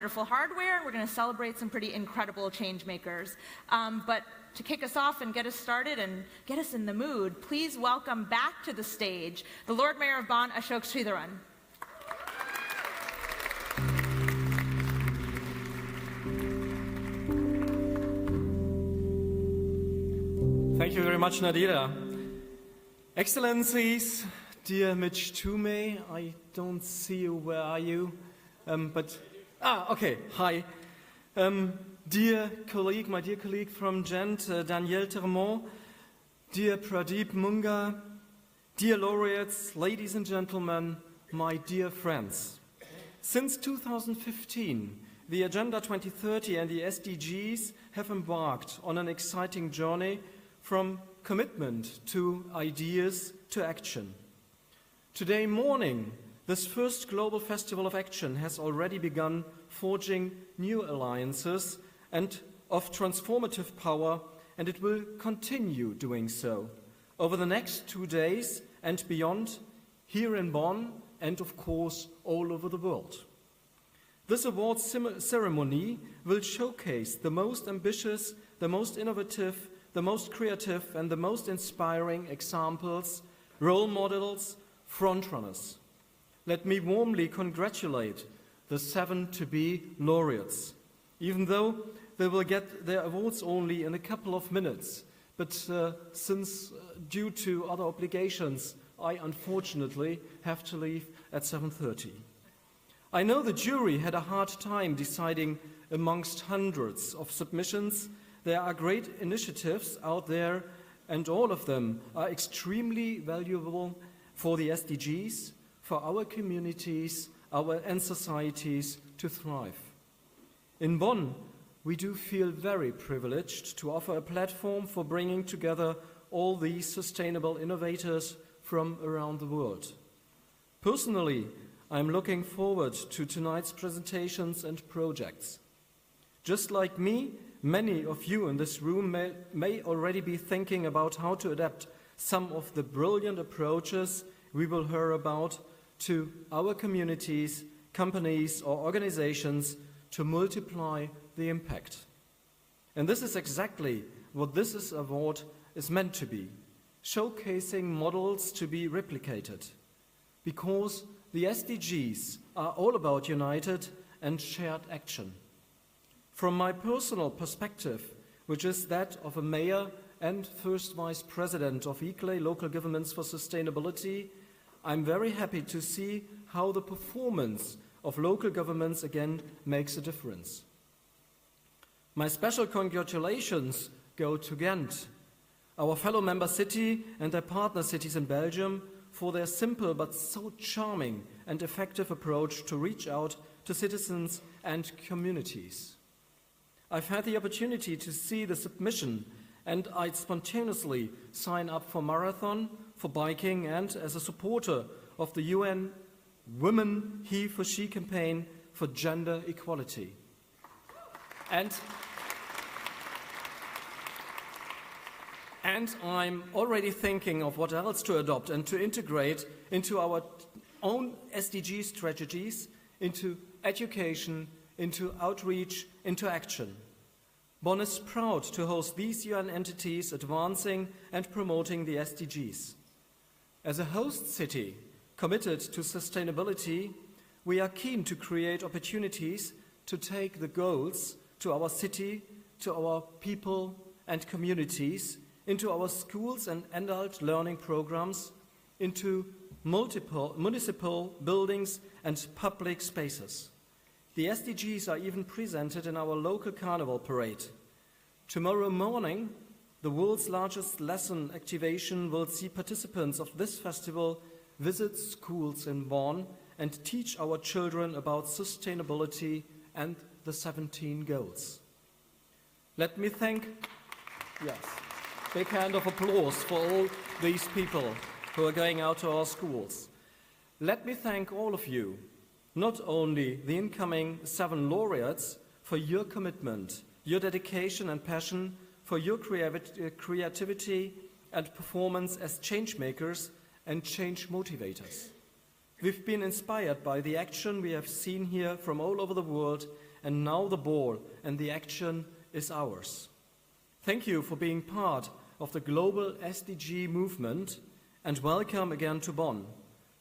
wonderful hardware, and we're going to celebrate some pretty incredible change makers. But to kick us off and get us started and get us in the mood, please welcome back to the stage the Lord Mayor of Bonn, Ashok Sridharan. Thank you very much, Nadira. Excellencies, dear Mitch Toomey, I don't see you, where are you? Okay, hi. Dear colleague, my dear colleague from Gent, Danielle Termont, dear Pradeep Munga, dear laureates, ladies and gentlemen, my dear friends. Since 2015, the Agenda 2030 and the SDGs have embarked on an exciting journey from commitment to ideas to action. Today morning, this first Global Festival of Action has already begun forging new alliances and of transformative power, and it will continue doing so over the next 2 days and beyond, here in Bonn and, of course, all over the world. This award ceremony will showcase the most ambitious, the most innovative, the most creative and the most inspiring examples, role models, frontrunners. Let me warmly congratulate the 7 to-be laureates, even though they will get their awards only in a couple of minutes. But since due to other obligations, I unfortunately have to leave at 7:30. I know the jury had a hard time deciding amongst hundreds of submissions. There are great initiatives out there, and all of them are extremely valuable for the SDGs, for our communities, and societies to thrive. In Bonn, we do feel very privileged to offer a platform for bringing together all these sustainable innovators from around the world. Personally, I'm looking forward to tonight's presentations and projects. Just like me, many of you in this room may already be thinking about how to adapt some of the brilliant approaches we will hear about to our communities, companies or organizations to multiply the impact. And this is exactly what this award is meant to be, showcasing models to be replicated, because the SDGs are all about united and shared action. From my personal perspective, which is that of a mayor and first vice president of ICLEI, Local Governments for Sustainability, I'm very happy to see how the performance of local governments again makes a difference. My special congratulations go to Ghent, our fellow member city and their partner cities in Belgium, for their simple but so charming and effective approach to reach out to citizens and communities. I've had the opportunity to see the submission, and I'd spontaneously sign up for marathon, for biking, and as a supporter of the UN Women He for She campaign for gender equality. And I'm already thinking of what else to adopt and to integrate into our own SDG strategies, into education, into outreach, into action. Bonn is proud to host these UN entities advancing and promoting the SDGs. As a host city committed to sustainability, we are keen to create opportunities to take the goals to our city, to our people and communities, into our schools and adult learning programs, into multiple municipal buildings and public spaces. The SDGs are even presented in our local carnival parade. Tomorrow morning, the world's largest lesson activation will see participants of this festival visit schools in Bonn and teach our children about sustainability and the 17 goals. Let me thank, big hand of applause for all these people who are going out to our schools. Let me thank all of you, not only the incoming 7 laureates, for your commitment, your dedication and passion, for your creativity and performance as change makers and change motivators. We've been inspired by the action we have seen here from all over the world, and now the ball and the action is ours. Thank you for being part of the global SDG movement, and welcome again to Bonn,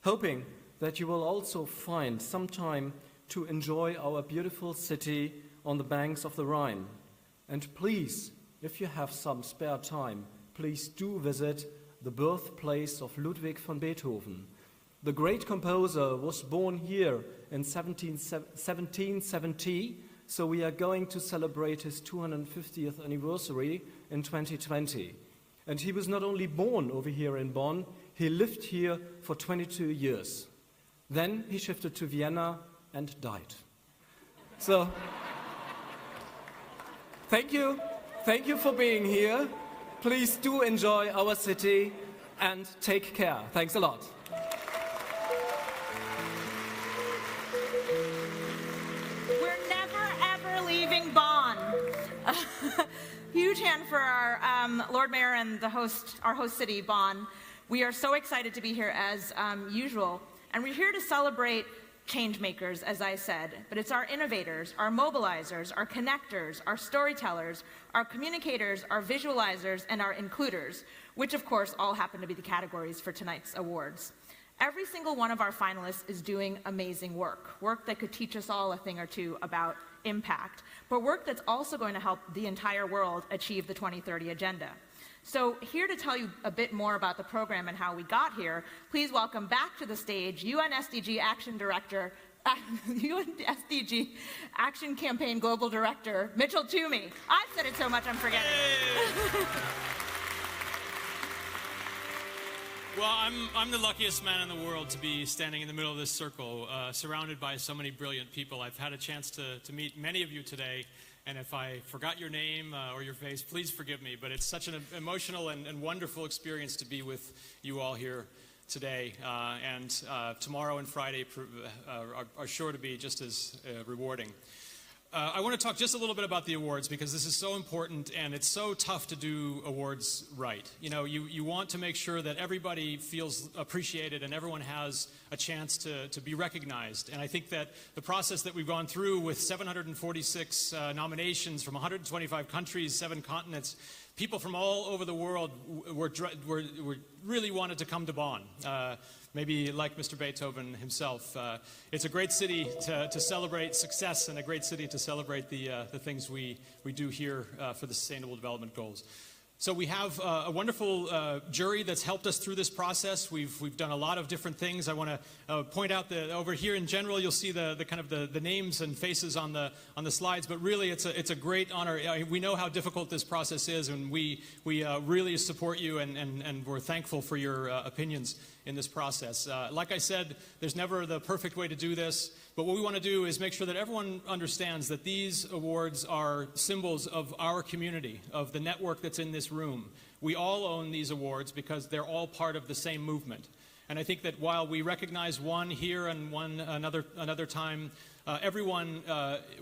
hoping that you will also find some time to enjoy our beautiful city on the banks of the Rhine. And please, if you have some spare time, please do visit the birthplace of Ludwig van Beethoven. The great composer was born here in 1770, so we are going to celebrate his 250th anniversary in 2020. And he was not only born over here in Bonn, he lived here for 22 years. Then he shifted to Vienna and died. So, thank you for being here. Please do enjoy our city and take care. Thanks a lot. We're never ever leaving Bonn. Huge hand for our Lord Mayor and our host city, Bonn. We are so excited to be here as usual, and we're here to celebrate change makers, as I said, but it's our innovators, our mobilizers, our connectors, our storytellers, our communicators, our visualizers, and our includers, which of course all happen to be the categories for tonight's awards. Every single one of our finalists is doing amazing work that could teach us all a thing or two about impact, but work that's also going to help the entire world achieve the 2030 agenda. So here to tell you a bit more about the program and how we got here, please welcome back to the stage UN Sdg Action Director, UN Sdg Action Campaign Global Director, Mitchell Toomey. I've said it so much I'm forgetting. Hey. Well, I'm the luckiest man in the world to be standing in the middle of this circle, surrounded by so many brilliant people. I've had a chance to meet many of you today. And if I forgot your name or your face, please forgive me. But it's such an emotional and wonderful experience to be with you all here today. And tomorrow and Friday are sure to be just as rewarding. I want to talk just a little bit about the awards because this is so important and it's so tough to do awards right. You know, you want to make sure that everybody feels appreciated and everyone has a chance to be recognized. And I think that the process that we've gone through with 746 nominations from 125 countries, 7 continents, people from all over the world were really wanted to come to Bonn. Maybe like Mr. Beethoven himself. It's a great city to celebrate success and a great city to celebrate the things we do here for the Sustainable Development Goals. So we have a wonderful jury that's helped us through this process. We've done a lot of different things. I want to point out that over here in general, you'll see the kind of the names and faces on the slides. But really, it's a great honor. We know how difficult this process is, and we really support you, and we're thankful for your opinions in this process. Like I said, there's never the perfect way to do this. But what we want to do is make sure that everyone understands that these awards are symbols of our community, of the network that's in this room. We all own these awards because they're all part of the same movement. And I think that while we recognize one here and one another time, everyone,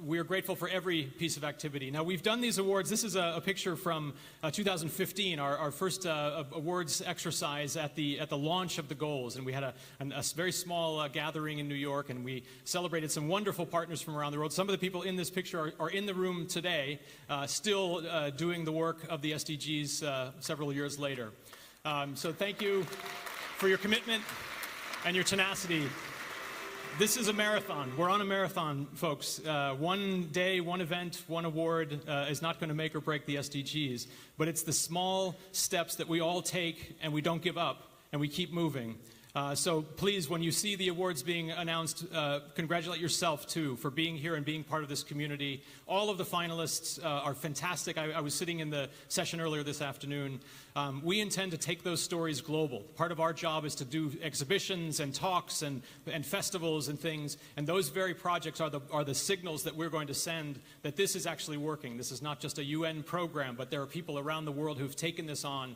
we're grateful for every piece of activity. Now, we've done these awards. This is a picture from 2015, our first awards exercise at the launch of the goals. And we had a very small gathering in New York, and we celebrated some wonderful partners from around the world. Some of the people in this picture are in the room today, still doing the work of the SDGs several years later. So thank you for your commitment and your tenacity. This is a marathon. We're on a marathon, folks. One day, one event, one award is not going to make or break the SDGs, but it's the small steps that we all take and we don't give up and we keep moving. So please, when you see the awards being announced, congratulate yourself, too, for being here and being part of this community. All of the finalists are fantastic. I was sitting in the session earlier this afternoon. We intend to take those stories global. Part of our job is to do exhibitions and talks and festivals and things, and those very projects are the signals that we're going to send that this is actually working. This is not just a UN program, but there are people around the world who've taken this on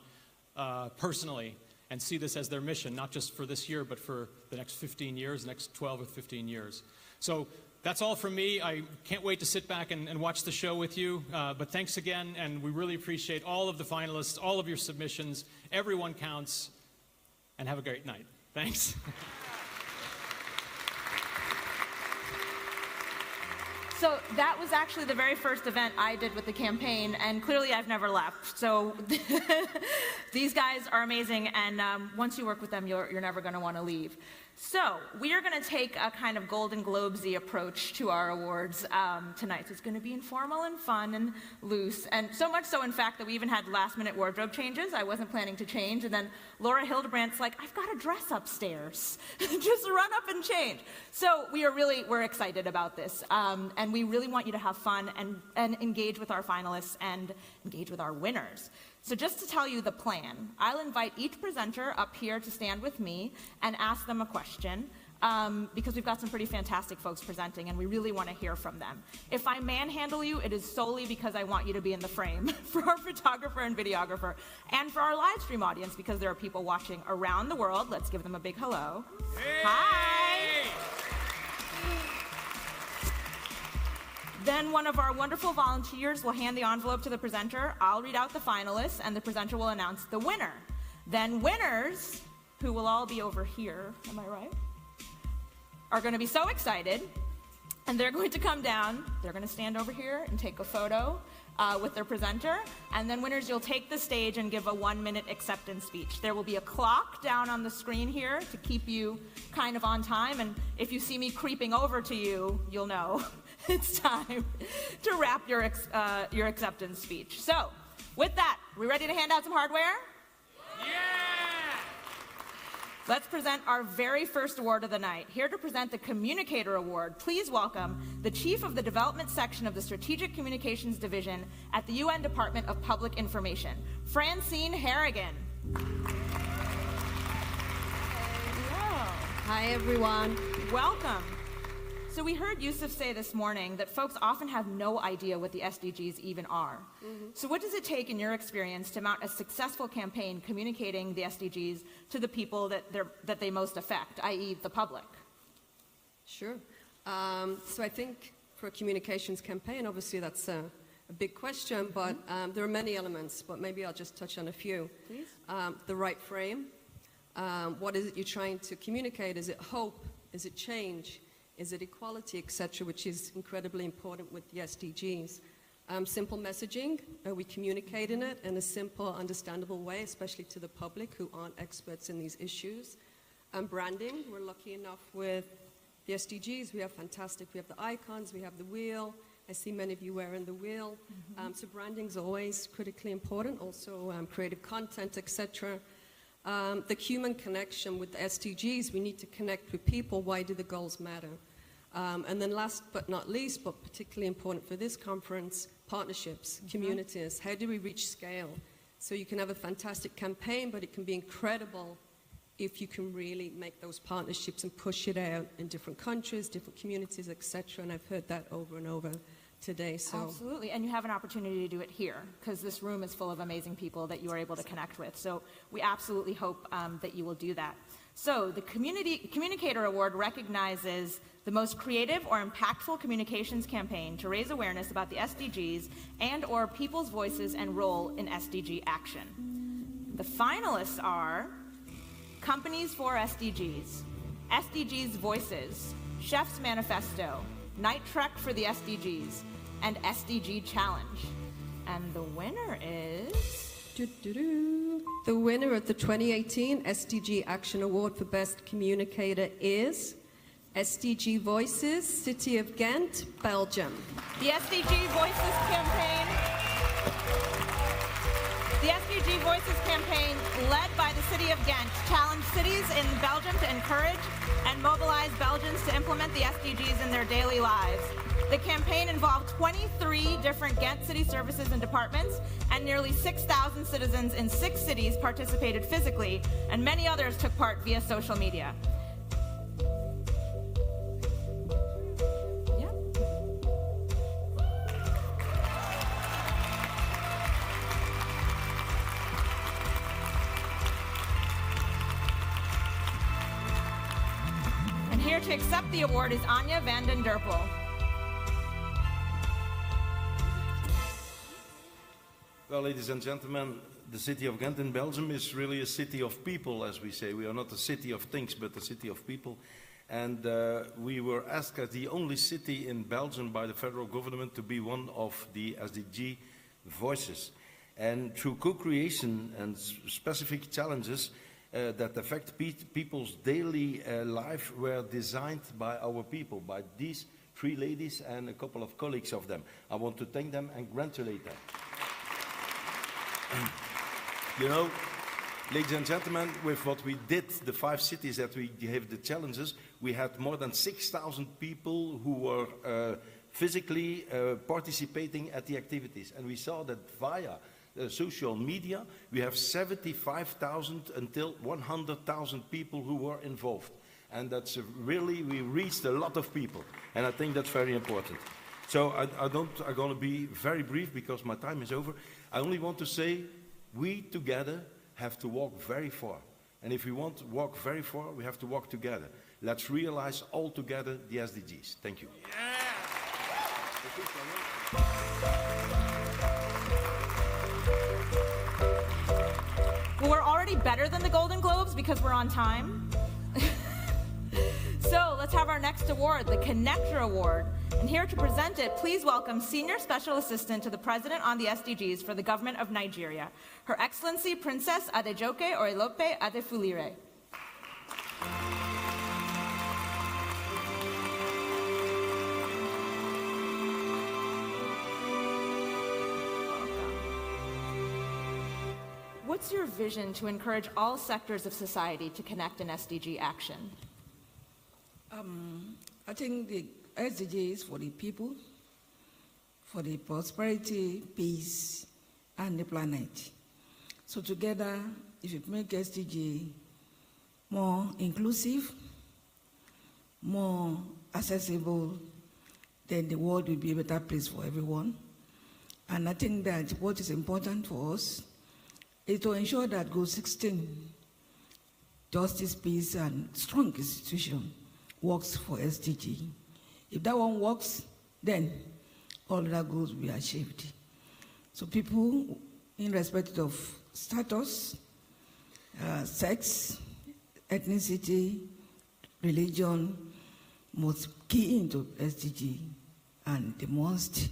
personally and see this as their mission, not just for this year, but for the next 15 years, the next 12 or 15 years. So that's all from me. I can't wait to sit back and watch the show with you. But thanks again, and we really appreciate all of the finalists, all of your submissions. Everyone counts, and have a great night. Thanks. So that was actually the very first event I did with the campaign, and clearly I've never left. So these guys are amazing, and once you work with them, you're never going to want to leave. So we are going to take a kind of Golden Globes-y approach to our awards tonight. So it's going to be informal and fun and loose, and so much so, in fact, that we even had last-minute wardrobe changes. I wasn't planning to change, and then Laura Hildebrandt's like, I've got a dress upstairs. Just run up and change. So we're excited about this, and we really want you to have fun and engage with our finalists and engage with our winners. So just to tell you the plan, I'll invite each presenter up here to stand with me and ask them a question, because we've got some pretty fantastic folks presenting and we really want to hear from them. If I manhandle you, it is solely because I want you to be in the frame for our photographer and videographer and for our live stream audience, because there are people watching around the world. Let's give them a big hello. Hey! Hi! Then one of our wonderful volunteers will hand the envelope to the presenter. I'll read out the finalists, and the presenter will announce the winner. Then winners, who will all be over here, am I right, are going to be so excited, and they're going to come down. They're going to stand over here and take a photo with their presenter. And then winners, you'll take the stage and give a 1-minute acceptance speech. There will be a clock down on the screen here to keep you kind of on time. And if you see me creeping over to you, you'll know it's time to wrap your acceptance speech. So with that, we ready to hand out some hardware? Yeah! Let's present our very first award of the night. Here to present the Communicator Award, please welcome the Chief of the Development Section of the Strategic Communications Division at the UN Department of Public Information, Francine Harrigan. Hello. Hi, everyone. Welcome. So we heard Yusuf say this morning that folks often have no idea what the SDGs even are. So what does it take, in your experience, to mount a successful campaign communicating the SDGs to the people that they most affect, i.e. the public? Sure. So I think for a communications campaign, obviously that's a big question, but there are many elements, but maybe I'll just touch on a few. Please. The right frame. What is it you're trying to communicate? Is it hope? Is it change? Is it equality, etc., which is incredibly important with the SDGs. Simple messaging, we communicate in it in a simple, understandable way, especially to the public who aren't experts in these issues. Branding, we're lucky enough with the SDGs, we have the icons, we have the wheel. I see many of you wearing the wheel. So branding is always critically important, also creative content, etc. The human connection with the SDGs, we need to connect with people. Why do the goals matter? And then last but not least, but particularly important for this conference, partnerships, communities. How do we reach scale? So you can have a fantastic campaign, but it can be incredible if you can really make those partnerships and push it out in different countries, different communities, etc. And I've heard that over and over today. So. Absolutely, and you have an opportunity to do it here, because this room is full of amazing people that you are able to connect with. So we absolutely hope that you will do that. So the Communicator Award recognizes the most creative or impactful communications campaign to raise awareness about the SDGs and or people's voices and role in SDG action. The finalists are Companies for SDGs, SDGs Voices, Chef's Manifesto, Night Trek for the SDGs, and SDG Challenge. And the winner is... The winner of the 2018 Sdg Action Award for Best Communicator is SDG Voices, City of Ghent, Belgium. The SDG Voices campaign... The SDG Voices campaign, led by the City of Ghent, challenged cities in Belgium to encourage and mobilize Belgians to implement the SDGs in their daily lives. The campaign involved 23 different Ghent city services and departments, and nearly 6,000 citizens in 6 cities participated physically, and many others took part via social media. And here to accept the award is Anja van den Derpel. Well, ladies and gentlemen, the city of Ghent in Belgium is really a city of people, as we say. We are not a city of things, but a city of people. And we were asked as the only city in Belgium by the federal government to be one of the SDG voices. And through co-creation and specific challenges that affect people's daily life were designed by our people, by these 3 ladies and a couple of colleagues of them. I want to thank them and congratulate them. You know, ladies and gentlemen, with what we did, the 5 cities that we gave the challenges, we had more than 6,000 people who were physically participating at the activities. And we saw that via social media, we have 75,000 until 100,000 people who were involved. And that's really, we reached a lot of people. And I think that's very important. So I'm going to be very brief because my time is over. I only want to say, we together have to walk very far. And if we want to walk very far, we have to walk together. Let's realize all together the SDGs. Thank you. Yeah. Well, we're already better than the Golden Globes because we're on time. So let's have our next award, the Connector Award. And here to present it, please welcome Senior Special Assistant to the President on the SDGs for the Government of Nigeria, Her Excellency Princess Adejoke Oyelope Adefulire. What's your vision to encourage all sectors of society to connect in SDG action? I think the SDG is for the people, for the prosperity, peace, and the planet. So together, if you make SDG more inclusive, more accessible, then the world will be a better place for everyone. And I think that what is important for us is to ensure that Goal 16, justice, peace, and strong institution, works for SDG. If that one works, then all other goals will be achieved. So people, in respect of status, sex, ethnicity, religion, must key into SDG, and they must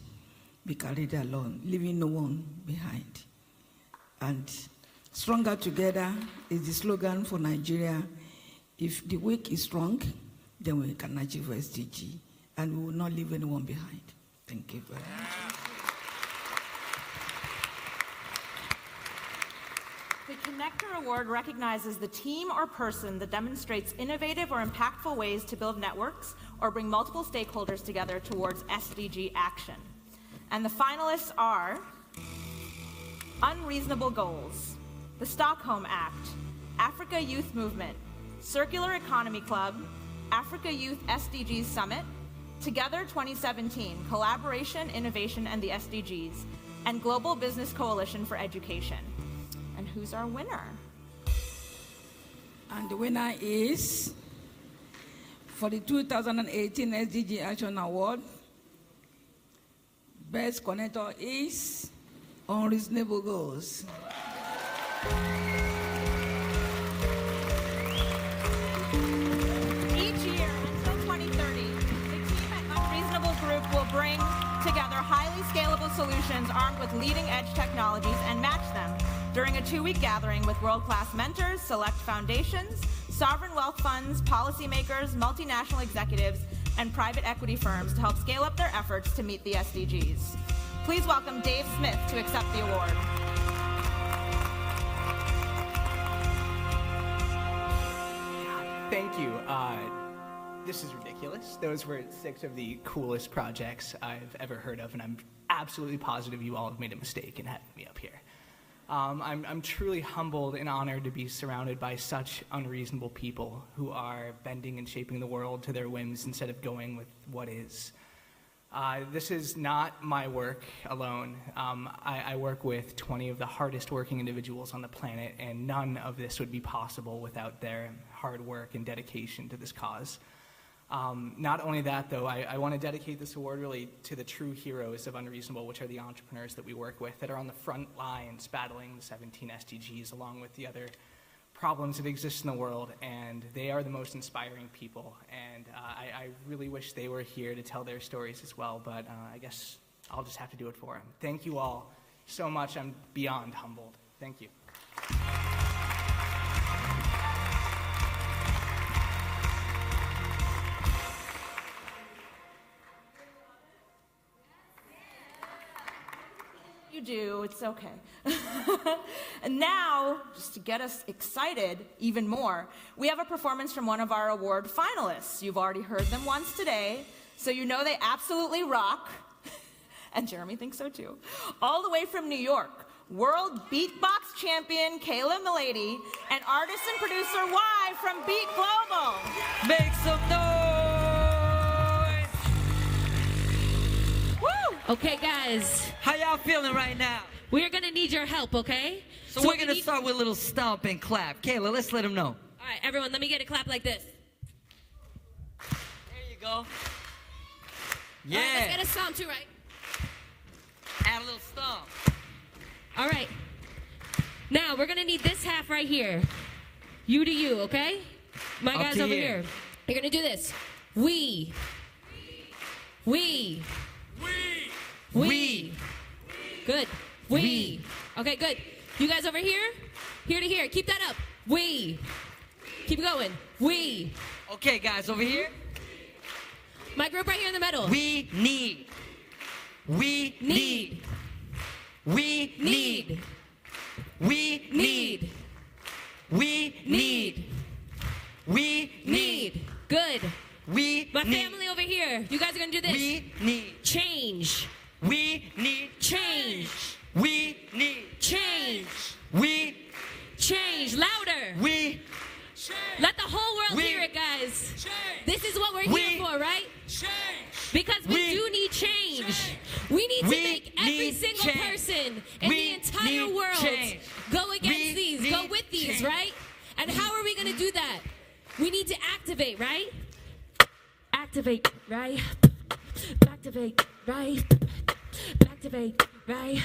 be carried along, leaving no one behind. And stronger together is the slogan for Nigeria. If the weak is strong, then we can achieve SDG, and we will not leave anyone behind. Thank you very much. The Connector Award recognizes the team or person that demonstrates innovative or impactful ways to build networks or bring multiple stakeholders together towards SDG action. And the finalists are Unreasonable Goals, the Stockholm Act, Africa Youth Movement, Circular Economy Club, Africa Youth SDGs Summit, Together 2017, Collaboration, Innovation, and the SDGs, and Global Business Coalition for Education. And who's our winner? And the winner is, for the 2018 Sdg Action Award, Best Connector is Unreasonable Goals. Each year until 2030, the team at Unreasonable Group will bring together highly scalable solutions armed with leading-edge technologies and match them during a 2-week gathering with world-class mentors, select foundations, sovereign wealth funds, policymakers, multinational executives, and private equity firms to help scale up their efforts to meet the SDGs. Please welcome Dave Smith to accept the award. Thank you. This is ridiculous. Those were 6 of the coolest projects I've ever heard of, and I'm absolutely positive you all have made a mistake in having me up here. I'm truly humbled and honored to be surrounded by such unreasonable people who are bending and shaping the world to their whims instead of going with what is. This is not my work alone. I work with 20 of the hardest working individuals on the planet, and none of this would be possible without their hard work and dedication to this cause. Not only that, though, I want to dedicate this award really to the true heroes of Unreasonable, which are the entrepreneurs that we work with that are on the front lines battling the 17 SDGs along with the other problems that exist in the world, and they are the most inspiring people. And I really wish they were here to tell their stories as well, but I guess I'll just have to do it for them. Thank you all so much. I'm beyond humbled. Thank you. You do, it's okay. And now, just to get us excited even more, we have a performance from one of our award finalists. You've already heard them once today, so you know they absolutely rock. And Jeremy thinks so too. All the way from New York, world beatbox champion Kayla Milady and artist and producer Y from Beat Global. Make some noise! Woo! Okay, guys, How y'all feeling right now? we're gonna need your help, okay? So we're gonna start with a little stomp and clap. Kayla, let's let them know. All right, everyone, let me get a clap like this. There you go. All right, Yeah. let's get a stomp too, right? Add a little stomp. All right. Now, we're gonna need this half right here. You to you, okay? My Up guys to over here. here. You're gonna do this. We. Good. We. Okay, good. You guys over here? Here to here. Keep that up. We. Keep going. We. Okay, guys, over here. My group right here in the middle. We need. We need. We need. We need. We need. We need. Good. We My need. family over here. You guys are gonna do this. We need. Change. We need. Change. We need. Change. We. Change. Louder. We. Let the whole world We- hear it, guys. This is what we're We- here for, right? Because we We- do need change. We need to We make every need single change. person in We the entire need world change. go against We these, need go with these, change. right? And how are we going to do that? We need to activate, right? Activate, right? Activate, right? Activate, right?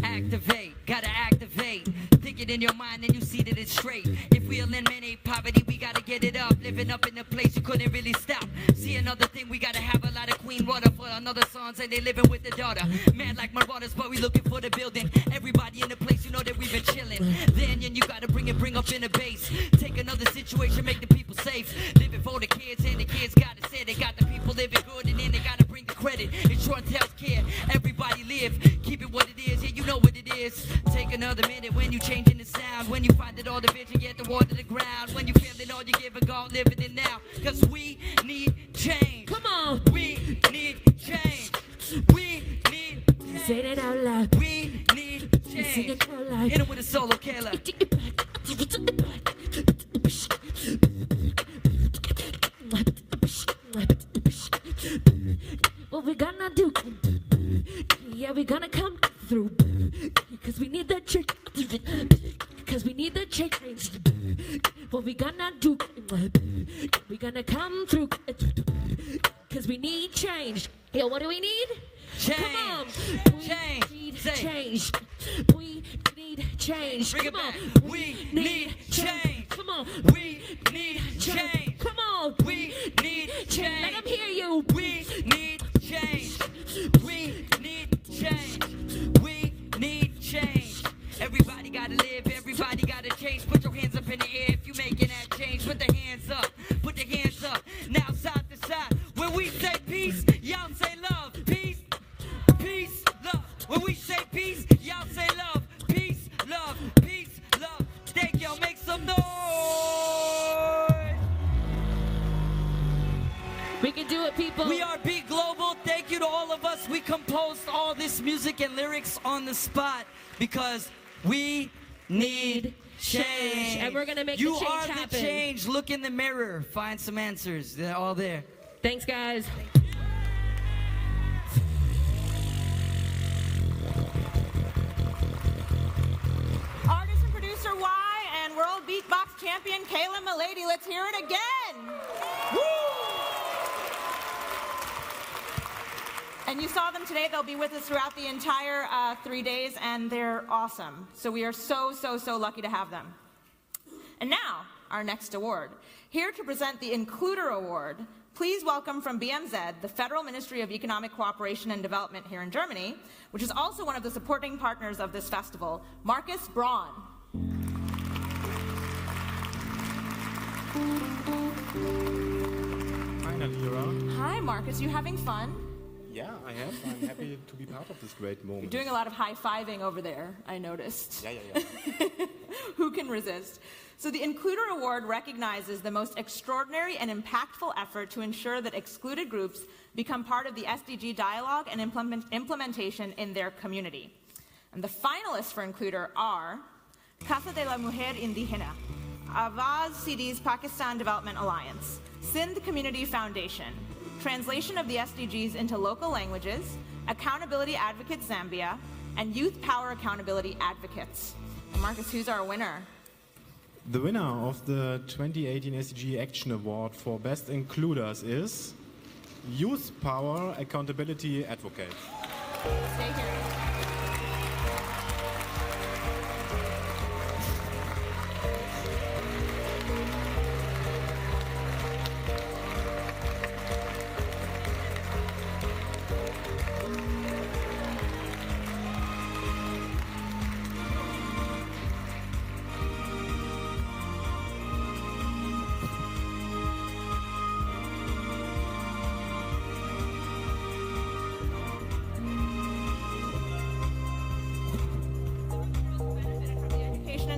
Activate, gotta activate. Think it in your mind and you see that it's straight. If we eliminate poverty, we gotta get it up. Living up in a place you couldn't really stop. See another thing, we gotta have a lot of clean water for another sons and they living with the daughter. Man like marauders, but we looking for the building. Everybody in the place, you know that we've been chilling. Then you gotta bring up in the base. Take another situation, make the people safe. Living for the kids and the kids gotta say they got the people living good and then they gotta bring the credit. Insurance, health care, everybody live. Keep it what it is, yeah, you know what it is. Take another minute when you changing the sound. When you find that all the vision, get the water the ground. When you feeling all you give a go, living it now. Cause we need change. Come on. We need change. We need change. Say that out loud. We need Sing change. it out loud. Hit it with a solo, Kayla. What we gonna do? Yeah, we gonna come through. Because we need the change. Because we need the change. What we gonna do? We gonna come through. Because we need change. Yo, what do we need? Change. Come on. Change. We need Say. change. We need change. Bring it Come on. back. We need change. Come on. We need change. Come on. We need Let change. them hear you. We need change. We need change. We need change. Everybody gotta live, everybody gotta change. Put your hands up in the air if you making that change. Put the hands up, put the hands up. Now side to side. When we say peace, y'all say love. Peace, peace, love. When we say peace, y'all say love. Peace, love, peace, love. Thank y'all, make some noise. We can do it, people. We are Beat Global. Thank you to all of us. We composed all this music and lyrics on the spot because we need change. And we're gonna make you the change are happen. the change. Look in the mirror. Find some answers. They're all there. Thanks, guys. Artist and producer Y and world beatbox champion Kayla Milady. Let's hear it again. Woo! And you saw them today. They'll be with us throughout the entire 3 days, and they're awesome. So we are so lucky to have them. And now, our next award. Here to present the Includer Award, please welcome from BMZ, the Federal Ministry of Economic Cooperation and Development here in Germany, which is also one of the supporting partners of this festival, Marcus Braun. Hi, Nadira. Hi, Marcus. You having fun? Yeah, I am. I'm happy to be part of this great moment. You're doing a lot of high-fiving over there, I noticed. Yeah. Who can resist? So the Includer Award recognizes the most extraordinary and impactful effort to ensure that excluded groups become part of the SDG dialogue and implementation in their community. And the finalists for Includer are Casa de la Mujer Indígena, Awaz Sidi's Pakistan Development Alliance, Sindh Community Foundation, translation of the SDGs into local languages, Accountability Advocates Zambia, and Youth Power Accountability Advocates. And Marcus, who's our winner? The winner of the 2018 Sdg Action Award for Best Includers is Youth Power Accountability Advocates. Stay here.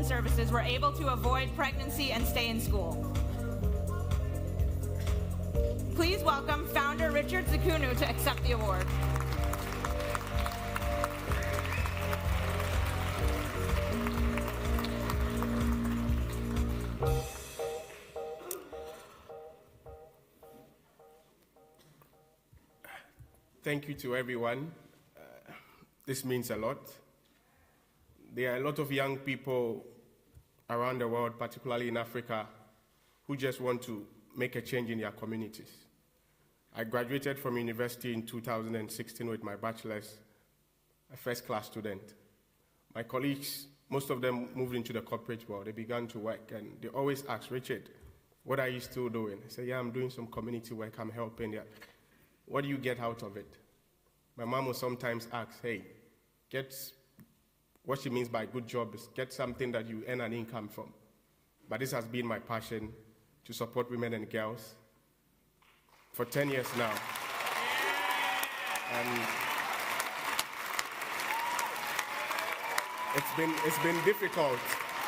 Services were able to avoid pregnancy and stay in school. Please welcome founder Richard Zakunu to accept the award. Thank you to everyone. This means a lot. There are a lot of young people around the world, particularly in Africa, who just want to make a change in their communities. I graduated from university in 2016 with my bachelor's, a first-class student. My colleagues, most of them moved into the corporate world. They began to work, and they always ask, Richard, what are you still doing? I say, yeah, I'm doing some community work. I'm helping. Yeah. What do you get out of it? My mom will sometimes ask, hey, what she means by good job is get something that you earn an income from. But this has been my passion to support women and girls for 10 years now. And it's been difficult.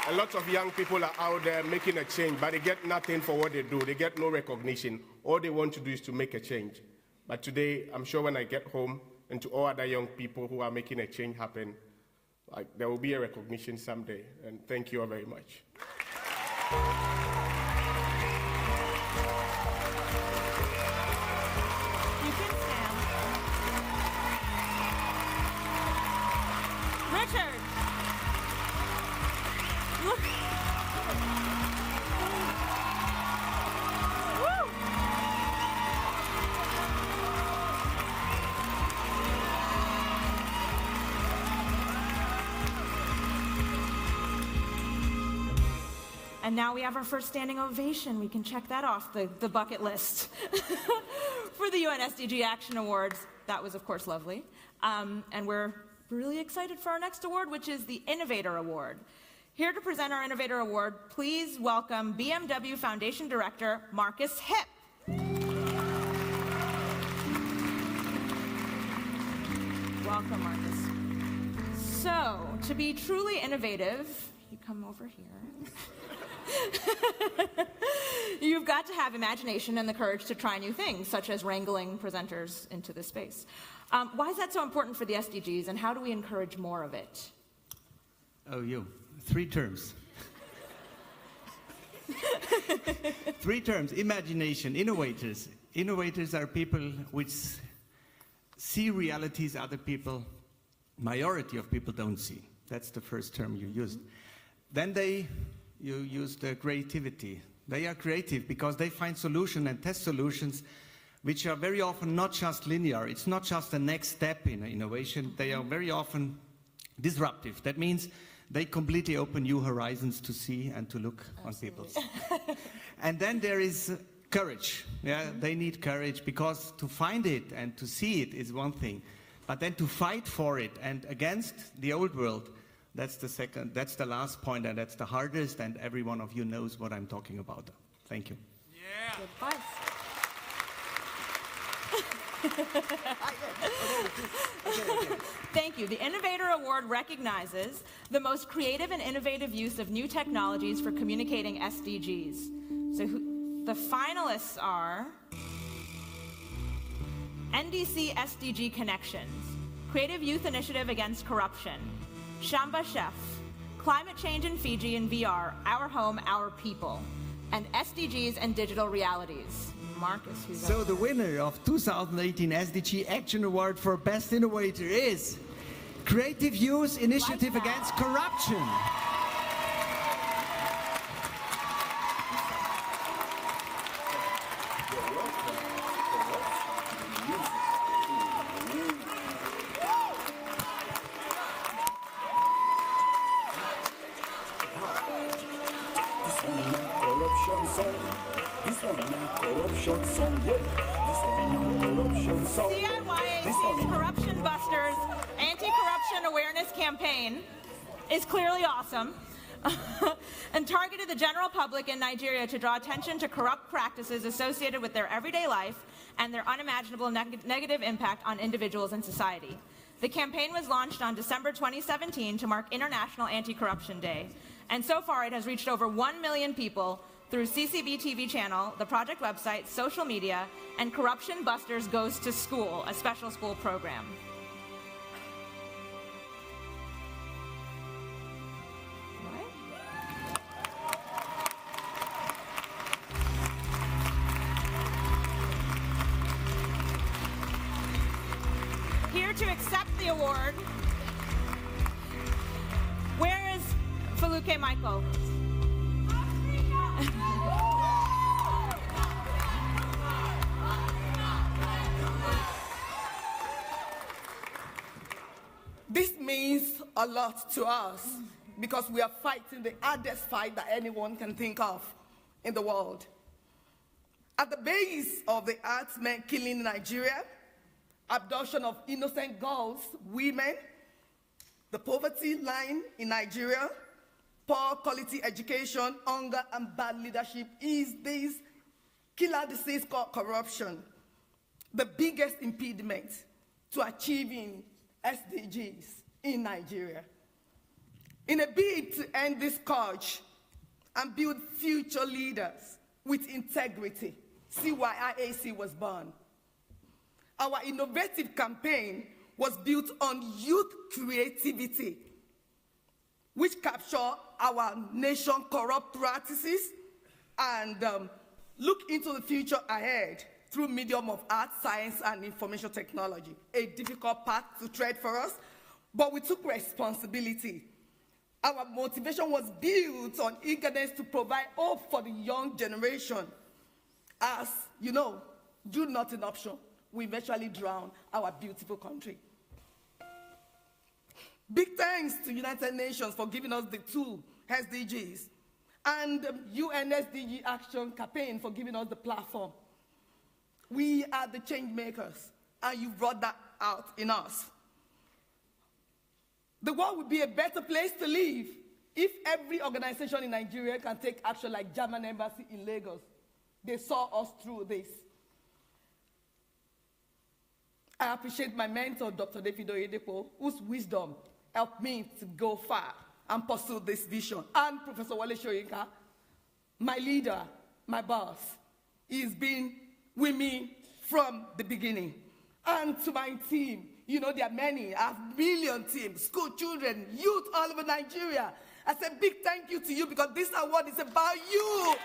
A lot of young people are out there making a change, but they get nothing for what they do. They get no recognition. All they want to do is to make a change. But today, I'm sure when I get home, and to all other young people who are making a change happen, there will be a recognition someday, and thank you all very much. You can stand. Richard! Look! Woo! And now we have our first standing ovation. We can check that off the bucket list for the UN Sdg Action Awards. That was, of course, lovely. And we're really excited for our next award, which is the Innovator Award. Here to present our Innovator Award, please welcome BMW Foundation Director Marcus Hipp. Welcome, Marcus. So, to be truly innovative, you come over here. You've got to have imagination and the courage to try new things, such as wrangling presenters into this space. Why is that so important for the SDGs, and how do we encourage more of it? Oh, you. 3 terms. 3 terms. Imagination, innovators. Innovators are people which see realities other people, majority of people don't see. That's the first term you used. Then you use the creativity. They are creative because they find solutions and test solutions which are very often not just linear. It's not just the next step in innovation. They are very often disruptive. That means they completely open new horizons to see and to look on people. And then there is courage. Yeah, they need courage, because to find it and to see it is one thing, but then to fight for it and against the old world, that's the last point, and that's the hardest, and every one of you knows what I'm talking about. Thank you. Yeah. Good advice. Thank you. The Innovator Award recognizes the most creative and innovative use of new technologies for communicating SDGs. So the finalists are NDC SDG Connections, Creative Youth Initiative Against Corruption, Shamba Chef, Climate Change in Fiji in VR, Our Home, Our People, and SDGs and Digital Realities. Marcus, who's So the winner of 2018 SDG Action Award for Best Innovator is Creative Youth Initiative Against Corruption. CIYAC's Corruption Busters Anti-Corruption Awareness Campaign is clearly awesome and targeted the general public in Nigeria to draw attention to corrupt practices associated with their everyday life and their unimaginable negative impact on individuals and society. The campaign was launched on December 2017 to mark International Anti-Corruption Day, and so far it has reached over 1 million people through CCB TV channel, the project website, social media, and Corruption Busters Goes to School, a special school program. Here to accept the award, where is Faluke Michael? This means a lot to us because we are fighting the hardest fight that anyone can think of in the world. At the base of the herdsmen killing in Nigeria, abduction of innocent girls, women, the poverty line in Nigeria, poor quality education, hunger, and bad leadership is this killer disease called corruption, the biggest impediment to achieving SDGs in Nigeria. In a bid to end this scourge and build future leaders with integrity, CYIAC was born. Our innovative campaign was built on youth creativity, which capture our nation's corrupt practices and look into the future ahead through medium of art, science, and information technology. A difficult path to tread for us, but we took responsibility. Our motivation was built on eagerness to provide hope for the young generation. As you know, do nothing option, we eventually drown our beautiful country. Big thanks to United Nations for giving us the two SDGs, and UN Sdg Action Campaign for giving us the platform. We are the change makers, and you brought that out in us. The world would be a better place to live if every organization in Nigeria can take action like German Embassy in Lagos. They saw us through this. I appreciate my mentor, Dr. David Oyedepo, whose wisdom helped me to go far and pursue this vision. And Professor Wale Soyinka, my leader, my boss. He's been with me from the beginning. And to my team, you know, there are many, I have million teams, school children, youth all over Nigeria. I say big thank you to you because this award is about you.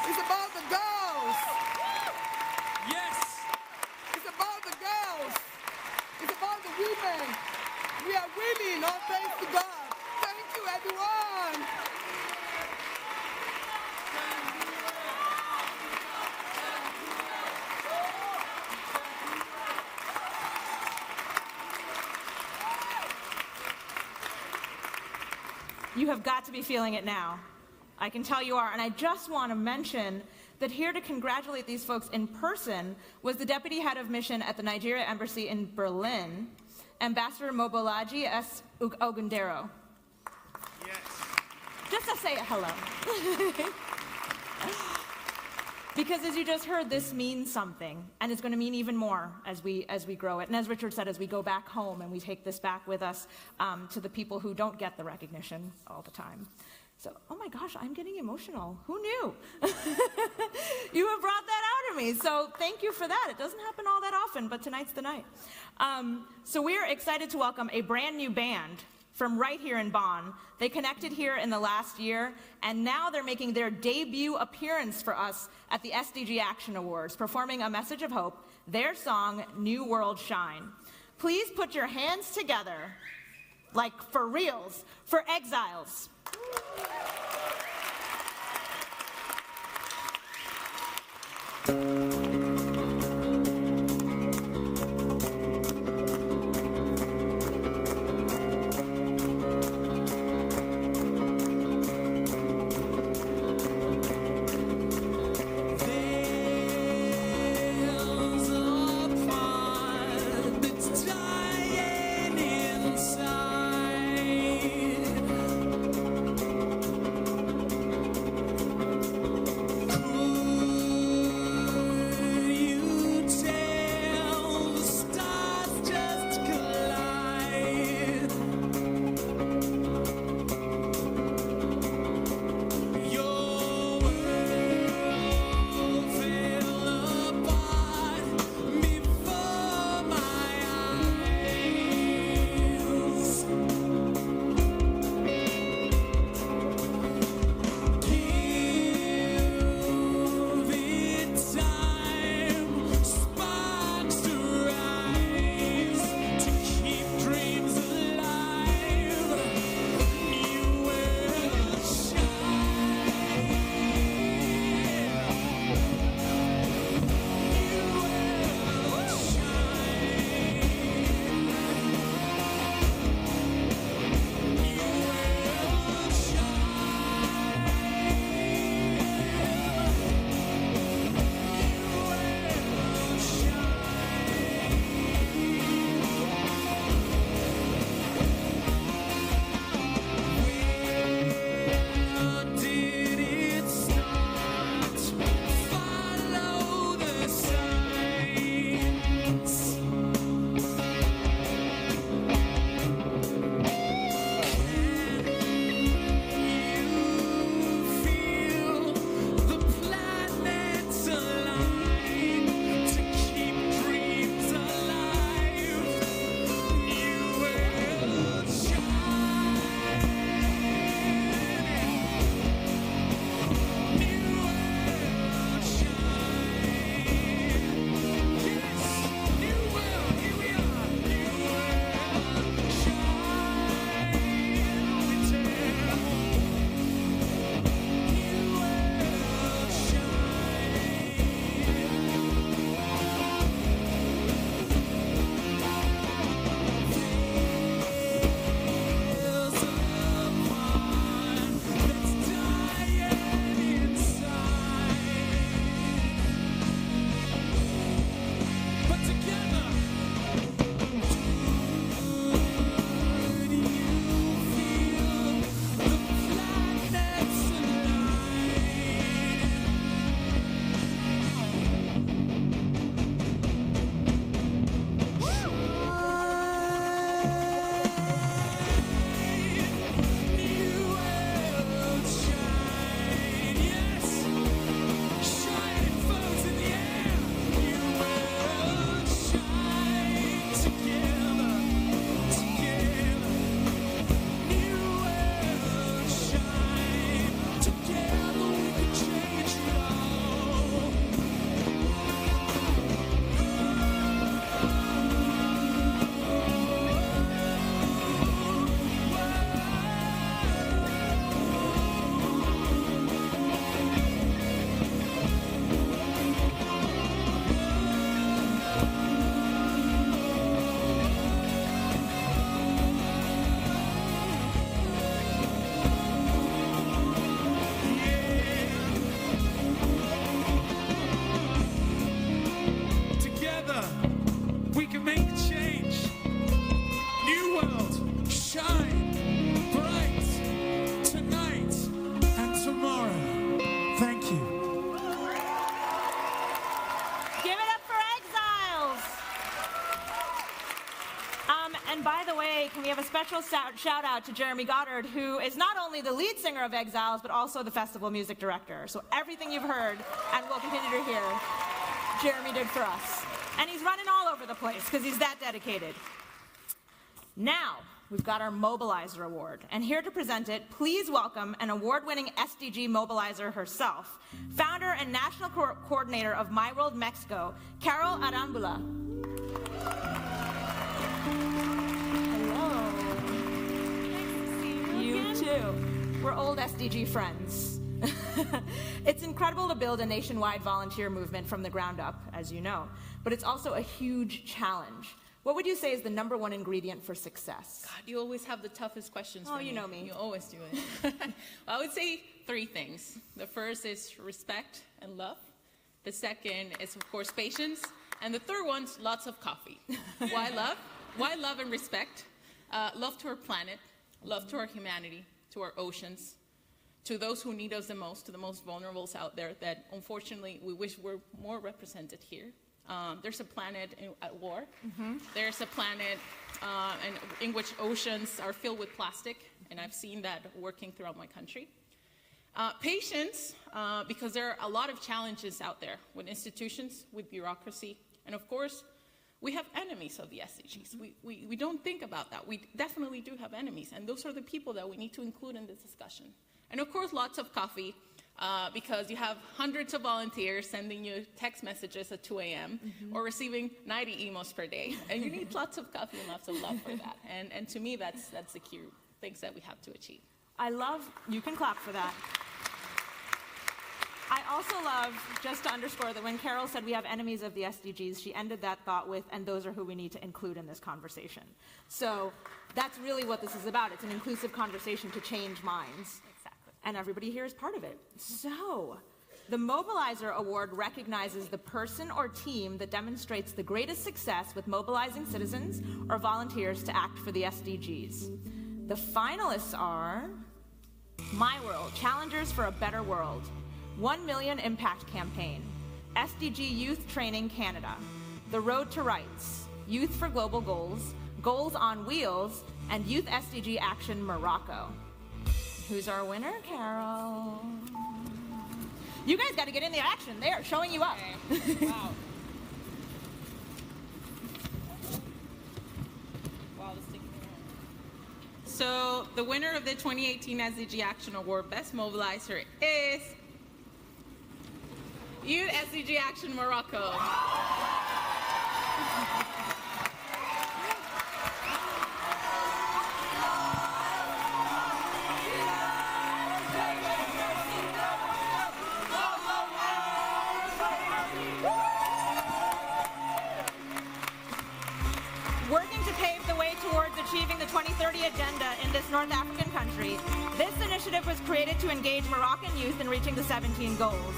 It's about the girls. Yes. It's about the girls. It's about the women. We are winning, all thanks to God. Thank you, everyone. You have got to be feeling it now. I can tell you are. And I just want to mention that here to congratulate these folks in person was the Deputy Head of Mission at the Nigeria Embassy in Berlin, Ambassador Mobolaji S. Ogundero. Yes. Just to say hello. Because as you just heard, this means something, and it's going to mean even more as we grow it. And as Richard said, as we go back home and we take this back with us to the people who don't get the recognition all the time. So, oh my gosh, I'm getting emotional. Who knew? You have brought that out of me. So thank you for that. It doesn't happen all that often, but tonight's the night. So we are excited to welcome a brand new band from right here in Bonn. They connected here in the last year, and now they're making their debut appearance for us at the Sdg Action Awards, performing A Message of Hope, their song, New World Shine. Please put your hands together, like for reals, for Exiles. And by the way, can we have a special shout out to Jeremy Goddard, who is not only the lead singer of Exiles, but also the festival music director. So everything you've heard and will continue to hear, Jeremy did for us. And he's running all over the place because he's that dedicated. Now, we've got our Mobilizer Award. And here to present it, please welcome an award-winning SDG mobilizer herself, founder and national coordinator of My World Mexico, Carol Arambula. Hello. Nice to see you. You too. We're old SDG friends. It's incredible to build a nationwide volunteer movement from the ground up, as you know, but it's also a huge challenge. What would you say is the #1 ingredient for success? God, you always have the toughest questions for me. You know me. You always do it. I would say 3 things. The first is respect and love. The second is, of course, patience. And the third one's lots of coffee. Why love? Why love and respect? Love to our planet, love to our humanity, to our oceans, to those who need us the most, to the most vulnerables out there that, unfortunately, we wish were more represented here. There's a planet at war. Mm-hmm. There's a planet in which oceans are filled with plastic, and I've seen that working throughout my country. Patience, because there are a lot of challenges out there with institutions, with bureaucracy, and of course, we have enemies of the SDGs. We don't think about that. We definitely do have enemies, and those are the people that we need to include in this discussion. And of course, lots of coffee. Because you have hundreds of volunteers sending you text messages at 2 a.m. or receiving 90 emails per day. And you need lots of coffee and lots of love for that. And to me, that's the key things that we have to achieve. You can clap for that. I also love, just to underscore that when Carol said we have enemies of the SDGs, she ended that thought with, and those are who we need to include in this conversation. So that's really what this is about. It's an inclusive conversation to change minds. And everybody here is part of it. So, the Mobilizer Award recognizes the person or team that demonstrates the greatest success with mobilizing citizens or volunteers to act for the SDGs. The finalists are My World, Challengers for a Better World, 1 Million Impact Campaign, SDG Youth Training Canada, The Road to Rights, Youth for Global Goals, Goals on Wheels, and Youth SDG Action Morocco. Who's our winner, Carol? You guys got to get in the action. They are showing you up. Okay. Wow. Wow, this thing. So the winner of the 2018 Sdg Action Award Best Mobilizer is Youth SDG Action Morocco. Achieving the 2030 agenda in this North African country, this initiative was created to engage Moroccan youth in reaching the 17 goals.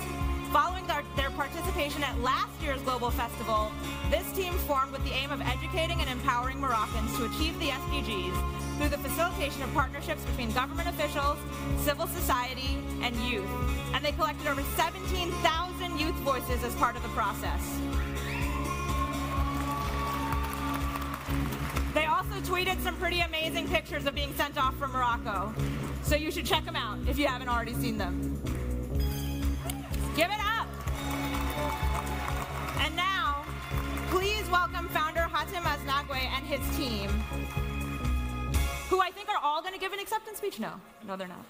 Following their participation at last year's Global Festival, this team formed with the aim of educating and empowering Moroccans to achieve the SDGs through the facilitation of partnerships between government officials, civil society, and youth. And they collected over 17,000 youth voices as part of the process. They also tweeted some pretty amazing pictures of being sent off from Morocco. So you should check them out if you haven't already seen them. Give it up! And now, please welcome founder Hatem Aznagwe and his team, who I think are all going to give an acceptance speech. No, they're not.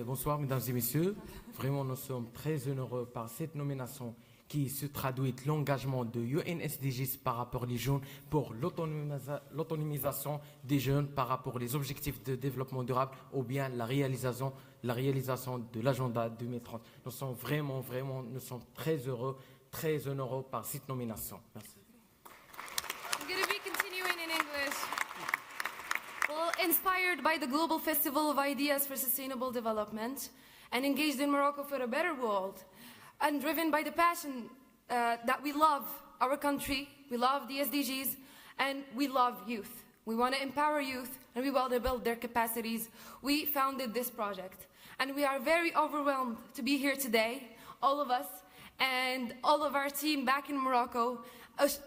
Bonsoir, mesdames et messieurs. Vraiment, nous sommes très heureux par cette nomination qui se traduit l'engagement de UNSDGs par rapport aux jeunes pour l'autonomisation des jeunes par rapport aux objectifs de développement durable ou bien la réalisation de l'agenda 2030. Nous sommes vraiment, nous sommes très heureux, très honorés par cette nomination. Merci. I'm going to be continuing in English. Well, inspired by the Global Festival of Ideas for Sustainable Development and engaged in Morocco for a better world, and driven by the passion that we love our country, we love the SDGs, and we love youth. We want to empower youth, and we want to build their capacities. We founded this project, and we are very overwhelmed to be here today, all of us, and all of our team back in Morocco.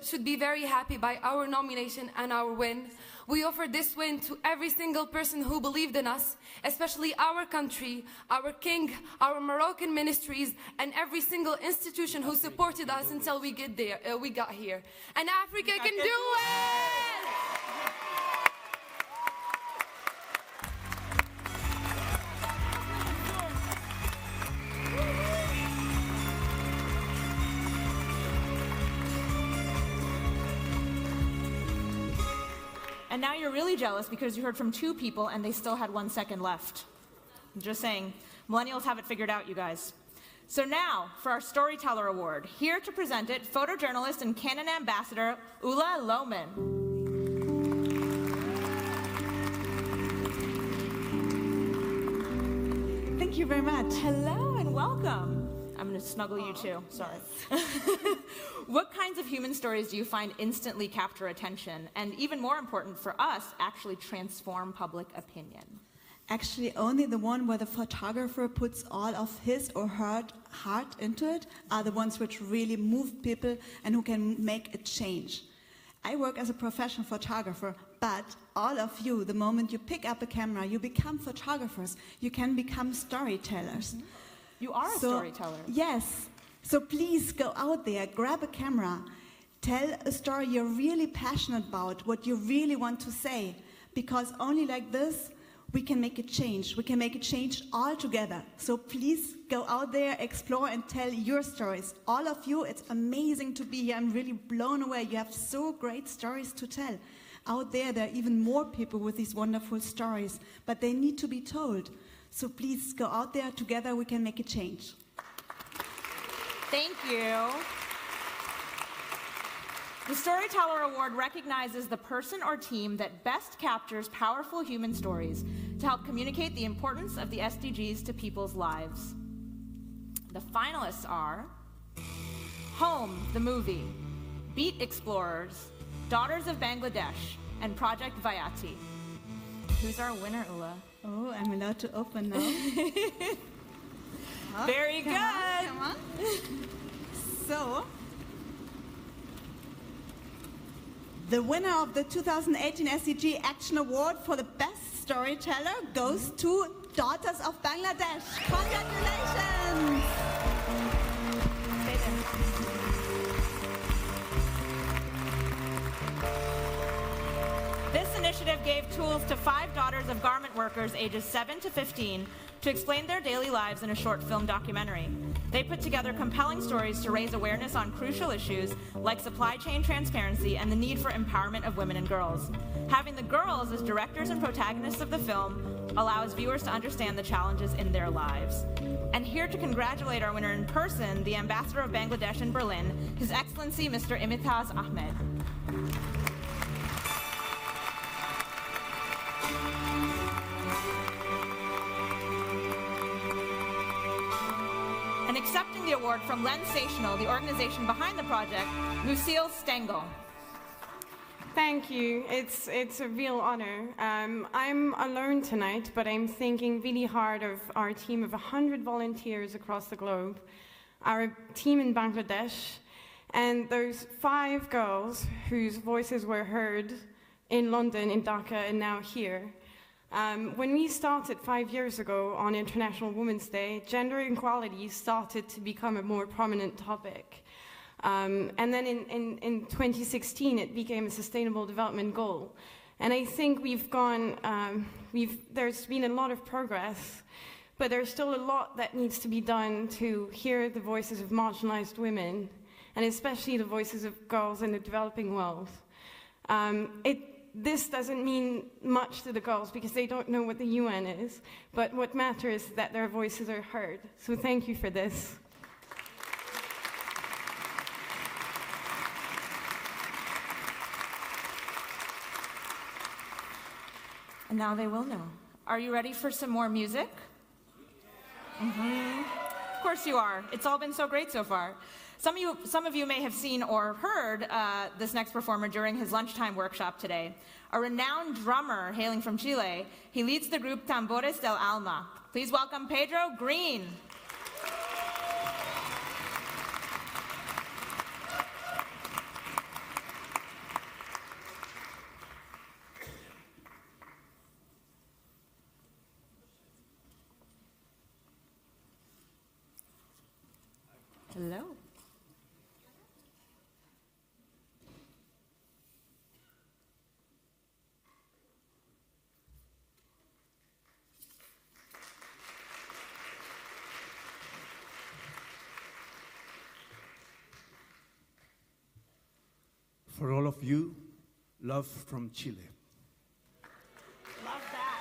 should be very happy by our nomination and our win. We offer this win to every single person who believed in us, especially our country, our king, our Moroccan ministries, and every single institution who supported us until we got here. And Africa can do it! And now you're really jealous because you heard from 2 people and they still had 1 second left. I'm just saying, millennials have it figured out, you guys. So now, for our Storyteller Award, here to present it, photojournalist and Canon Ambassador, Ulla Lohman. Thank you very much. Hello and welcome. I'm going to snuggle you too, sorry. What kinds of human stories do you find instantly capture attention and, even more important for us, actually transform public opinion? Actually, only the one where the photographer puts all of his or her heart into it are the ones which really move people and who can make a change. I work as a professional photographer, but all of you, the moment you pick up a camera, you become photographers. You can become storytellers. Mm-hmm. You are a storyteller. Yes. So please go out there, grab a camera, tell a story you're really passionate about, what you really want to say, because only like this we can make a change. We can make a change all together. So please go out there, explore, and tell your stories. All of you, it's amazing to be here. I'm really blown away. You have so great stories to tell. Out there are even more people with these wonderful stories, but they need to be told. So please go out there, together we can make a change. Thank you. The Storyteller Award recognizes the person or team that best captures powerful human stories to help communicate the importance of the SDGs to people's lives. The finalists are Home, the movie, Beat Explorers, Daughters of Bangladesh, and Project Vayati. Who's our winner, Ulla? Oh, I'm allowed to open now. Very good. Come on. So, the winner of the 2018 Sdg Action Award for the Best Storyteller goes to Daughters of Bangladesh. Congratulations! This initiative gave tools to 5 daughters of garment workers ages 7 to 15 to explain their daily lives in a short film documentary. They put together compelling stories to raise awareness on crucial issues like supply chain transparency and the need for empowerment of women and girls. Having the girls as directors and protagonists of the film allows viewers to understand the challenges in their lives. And here to congratulate our winner in person, the Ambassador of Bangladesh in Berlin, His Excellency Mr. Imitaz Ahmed. And accepting the award from Lensational, the organization behind the project, Lucille Stengel. Thank you. It's a real honor. I'm alone tonight, but I'm thinking really hard of our team of 100 volunteers across the globe, our team in Bangladesh, and those 5 girls whose voices were heard in London, in Dhaka, and now here. When we started 5 years ago on International Women's Day, gender equality started to become a more prominent topic. And then in 2016, it became a sustainable development goal. And I think there's been a lot of progress, but there's still a lot that needs to be done to hear the voices of marginalized women, and especially the voices of girls in the developing world. This doesn't mean much to the girls because they don't know what the UN is, but what matters is that their voices are heard. So thank you for this. And now they will know. Are you ready for some more music? Mm-hmm. Of course you are. It's all been so great so far. Some of you may have seen or heard this next performer during his lunchtime workshop today. A renowned drummer hailing from Chile, he leads the group Tambores del Alma. Please welcome Pedro Green. For all of you, love from Chile. Love that.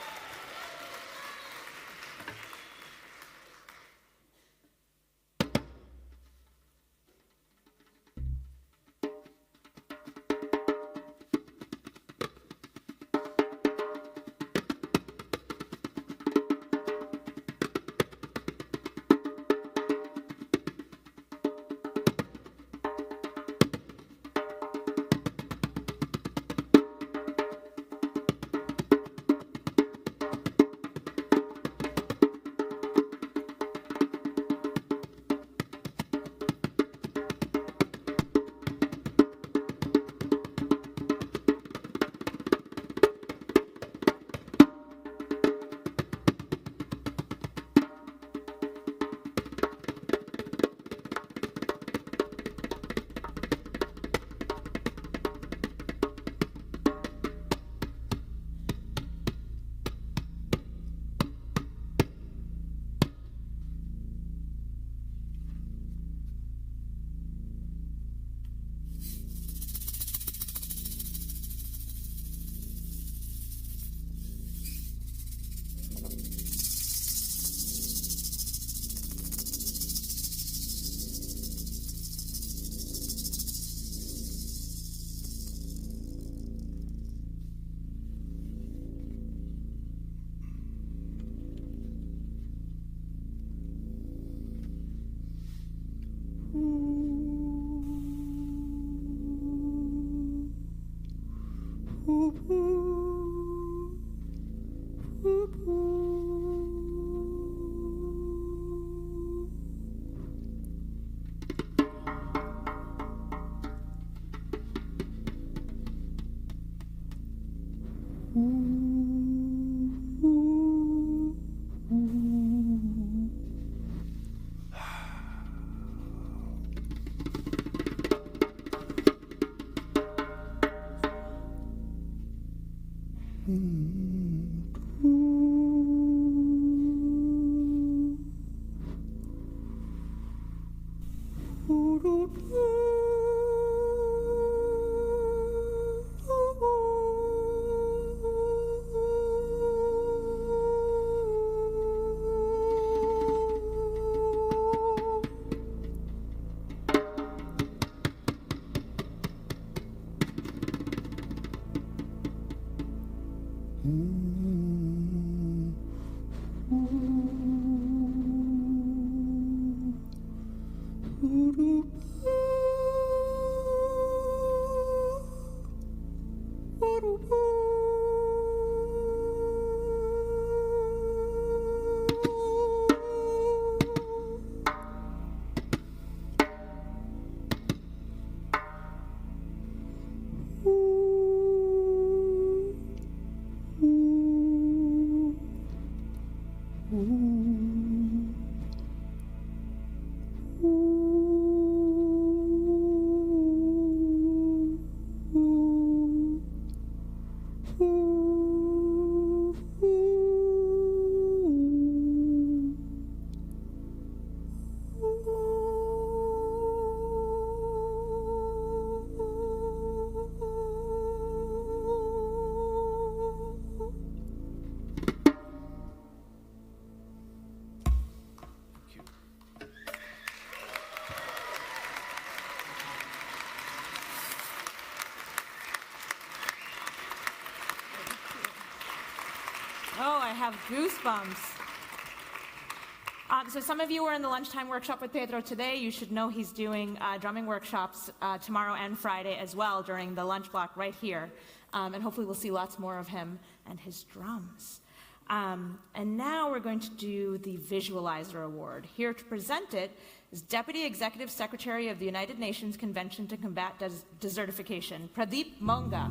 Oh, I have goosebumps. So some of you were in the lunchtime workshop with Pedro today. You should know he's doing drumming workshops tomorrow and Friday as well during the lunch block right here. And hopefully we'll see lots more of him and his drums. And now we're going to do the Visualizer Award. Here to present it is Deputy Executive Secretary of the United Nations Convention to Combat Desertification, Pradeep Monga.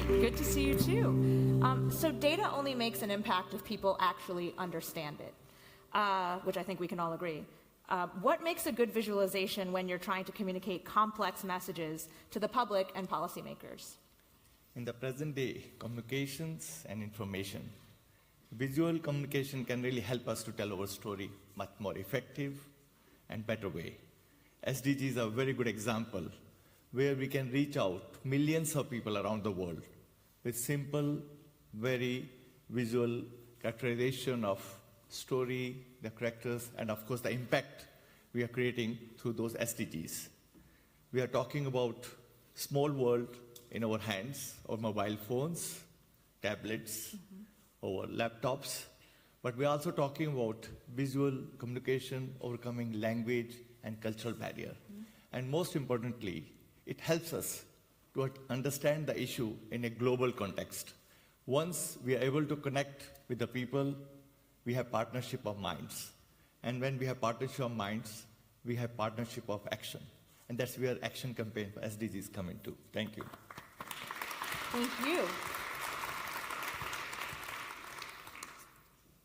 Good to see you too. So data only makes an impact if people actually understand it, which I think we can all agree. What makes a good visualization when you're trying to communicate complex messages to the public and policymakers? In the present day, communications and information Visual communication can really help us to tell our story much more effective and better way. SDGs are a very good example where we can reach out millions of people around the world with simple, very visual characterization of story, the characters, and of course the impact we are creating through those SDGs. We are talking about small world in our hands, our mobile phones, tablets, our laptops, but we are also talking about visual communication, overcoming language and cultural barrier. And most importantly, it helps us to understand the issue in a global context. Once we are able to connect with the people, we have partnership of minds. And when we have partnership of minds, we have partnership of action. And that's where Action Campaign for SDGs come into. Thank you. Thank you.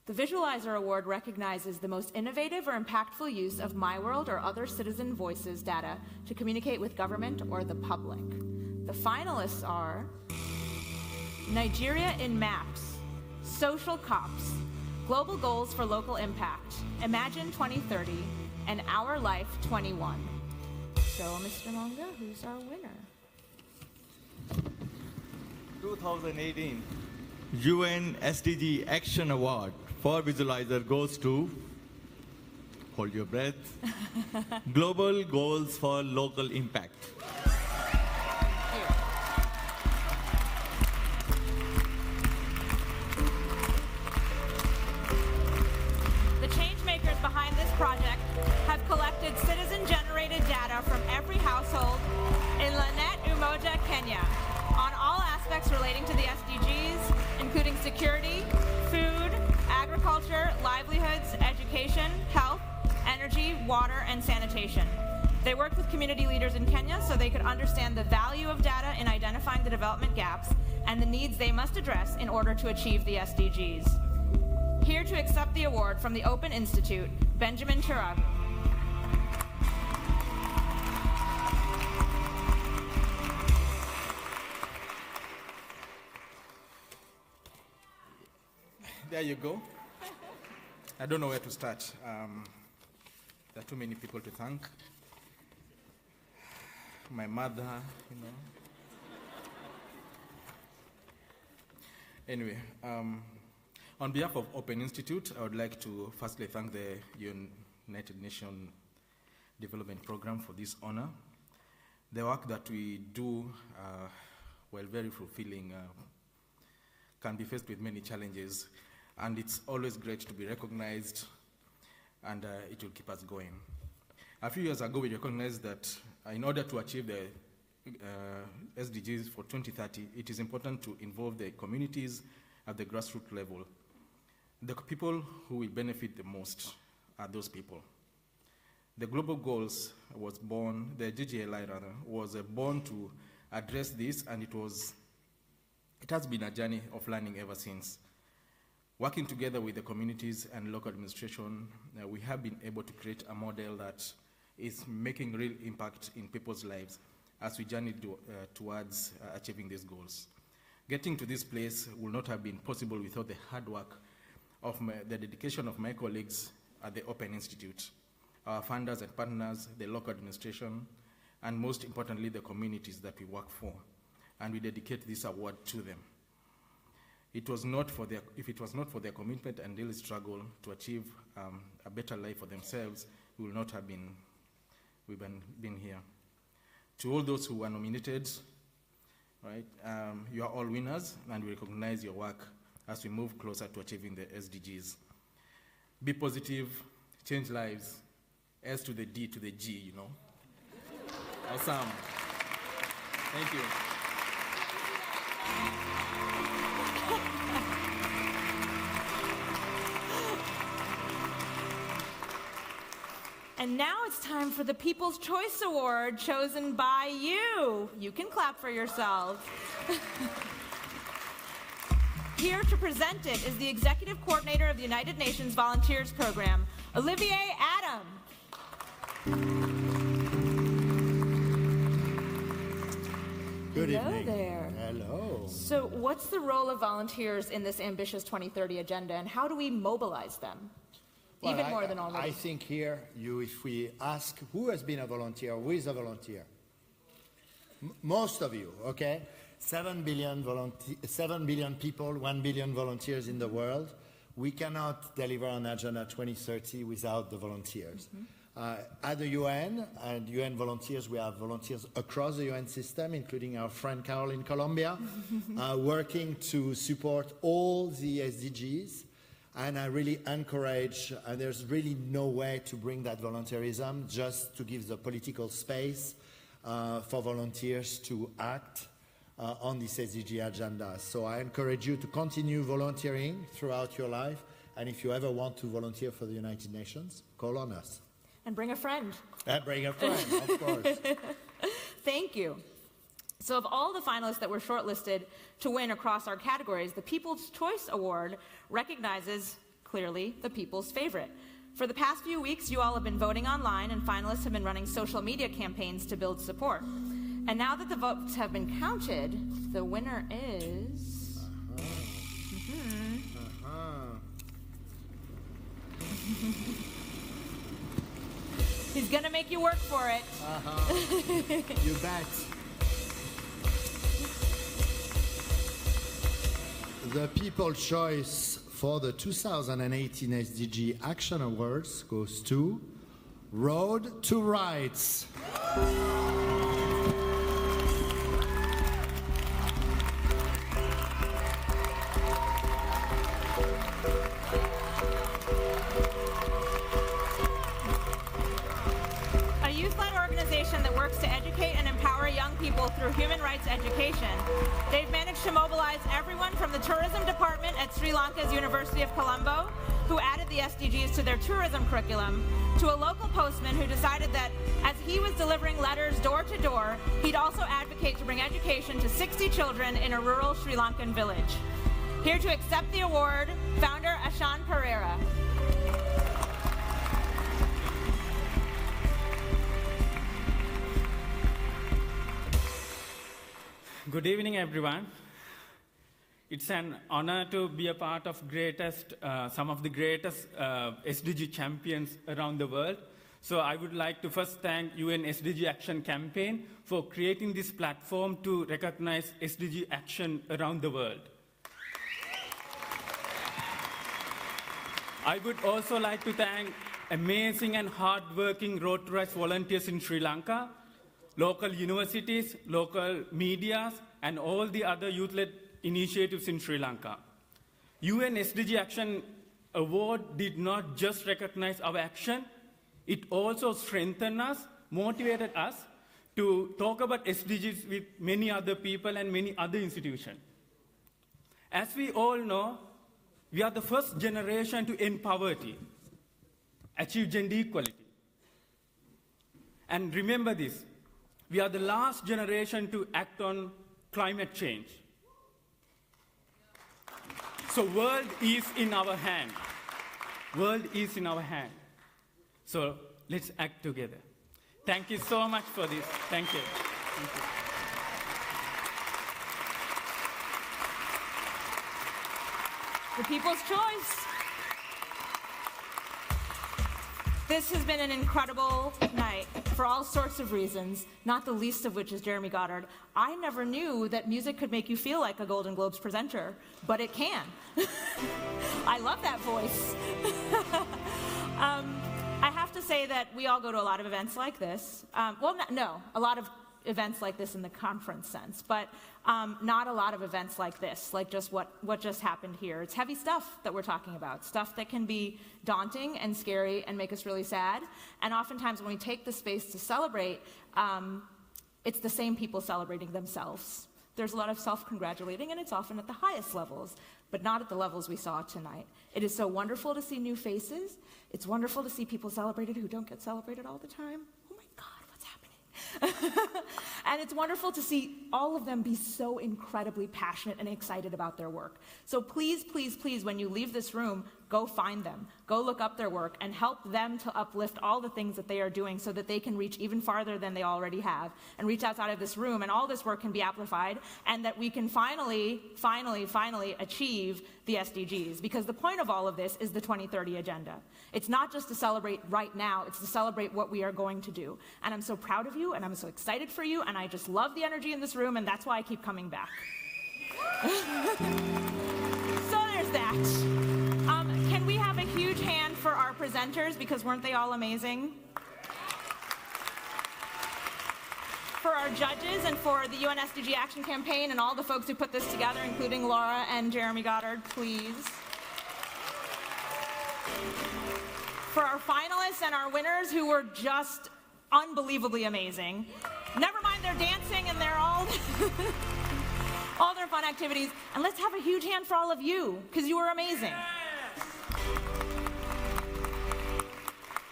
The Visualizer Award recognizes the most innovative or impactful use of My World or other citizen voices data to communicate with government or the public. The finalists are Nigeria in Maps, Social Cops, Global Goals for Local Impact, Imagine 2030, and Our Life 21. So, Mr. Monga, who's our winner? 2018 UN Sdg Action Award for Visualizer goes to, hold your breath, Global Goals for Local Impact. The changemakers behind this project have collected citizen-generated data from every household in Lanet Umoja, Kenya, on all aspects relating to the SDGs, including security, food, agriculture, livelihoods, education, health, energy, water, and sanitation. They worked with community leaders in Kenya so they could understand the value of data in identifying the development gaps and the needs they must address in order to achieve the SDGs. Here to accept the award from the Open Institute, Benjamin Chirag. There you go. I don't know where to start. There are too many people to thank. My mother, you know. Anyway, on behalf of Open Institute, I would like to firstly thank the United Nations Development Program for this honor. The work that we do, while very fulfilling, can be faced with many challenges. And it's always great to be recognized, and it will keep us going. A few years ago, we recognized that in order to achieve the SDGs for 2030, it is important to involve the communities at the grassroots level. The people who will benefit the most are those people. The Global Goals was born, the GGLI rather, was born to address this, and it has been a journey of learning ever since. Working together with the communities and local administration, we have been able to create a model that is making real impact in people's lives as we journey towards achieving these goals. Getting to this place would not have been possible without the hard work of the dedication of my colleagues at the Open Institute, our funders and partners, the local administration, and most importantly, the communities that we work for. And we dedicate this award to them. If it was not for their commitment and daily struggle to achieve a better life for themselves, we would not have been here. To all those who were nominated, right, you are all winners, and we recognize your work as we move closer to achieving the SDGs. Be positive, change lives, S to the D to the G, you know. Awesome. Thank you. And now it's time for the People's Choice Award, chosen by you. You can clap for yourselves. Here to present it is the Executive Coordinator of the United Nations Volunteers Program, Olivier Adam. Good Hello evening. there. Hello. So what's the role of volunteers in this ambitious 2030 agenda, and how do we mobilize them? Well, Even more than already. I think here, if we ask who has been a volunteer, who is a volunteer? Most of you, okay? 7 billion people, 1 billion volunteers in the world. We cannot deliver on Agenda 2030 without the volunteers. At the UN and UN volunteers, we have volunteers across the UN system, including our friend Carol in Colombia, working to support all the SDGs. And I really encourage, and there's really no way to bring that volunteerism, just to give the political space for volunteers to act on this SDG agenda. So I encourage you to continue volunteering throughout your life. And if you ever want to volunteer for the United Nations, call on us. And bring a friend. Bring a friend, of course. Thank you. So of all the finalists that were shortlisted to win across our categories, the People's Choice Award recognizes, clearly, the people's favorite. For the past few weeks, you all have been voting online, and finalists have been running social media campaigns to build support. And now that the votes have been counted, the winner is... He's gonna make you work for it. You bet. The People's Choice for the 2018 SDG Action Awards goes to Road to Rights. A youth-led organization that works to educate and empower young people through human rights education. They've managed to mobilize everyone from the tourism department at Sri Lanka's University of Colombo, who added the SDGs to their tourism curriculum, to a local postman who decided that as he was delivering letters door to door, he'd also advocate to bring education to 60 children in a rural Sri Lankan village. Here to accept the award, founder Ashan Pereira. Good evening, everyone. It's an honor to be a part of some of the greatest SDG champions around the world. So I would like to first thank UN SDG Action Campaign for creating this platform to recognize SDG action around the world. I would also like to thank amazing and hardworking Road to Rights volunteers in Sri Lanka, local universities, local medias, and all the other youth-led initiatives in Sri Lanka. UN SDG Action Award did not just recognize our action, it also strengthened us, motivated us to talk about SDGs with many other people and many other institutions. As we all know, we are the first generation to end poverty, achieve gender equality. And remember this, we are the last generation to act on climate change. So world is in our hand. World is in our hand. So let's act together. Thank you so much for this. Thank you. Thank you. The People's Choice. This has been an incredible night for all sorts of reasons, not the least of which is Jeremy Goddard. I never knew that music could make you feel like a Golden Globes presenter, but it can. I love that voice. I have to say that we all go to a lot of events like this. A lot of events like this in the conference sense, but not a lot of events like this, like just what just happened here. It's heavy stuff that we're talking about, stuff that can be daunting and scary and make us really sad. And oftentimes when we take the space to celebrate, it's the same people celebrating themselves. There's a lot of self-congratulating, and it's often at the highest levels, but not at the levels we saw tonight. It is so wonderful to see new faces. It's wonderful to see people celebrated who don't get celebrated all the time. And it's wonderful to see all of them be so incredibly passionate and excited about their work. So please, please, please, when you leave this room, go find them, go look up their work, and help them to uplift all the things that they are doing so that they can reach even farther than they already have, and reach outside of this room, and all this work can be amplified, and that we can finally achieve the SDGs. Because the point of all of this is the 2030 agenda. It's not just to celebrate right now, it's to celebrate what we are going to do. And I'm so proud of you, and I'm so excited for you, and I just love the energy in this room, and that's why I keep coming back. So there's that. Can we have a huge hand for our presenters, because weren't they all amazing? For our judges and for the UN SDG Action Campaign and all the folks who put this together, including Laura and Jeremy Goddard, please. For our finalists and our winners who were just unbelievably amazing. Never mind their dancing and their all their fun activities. And let's have a huge hand for all of you, because you were amazing.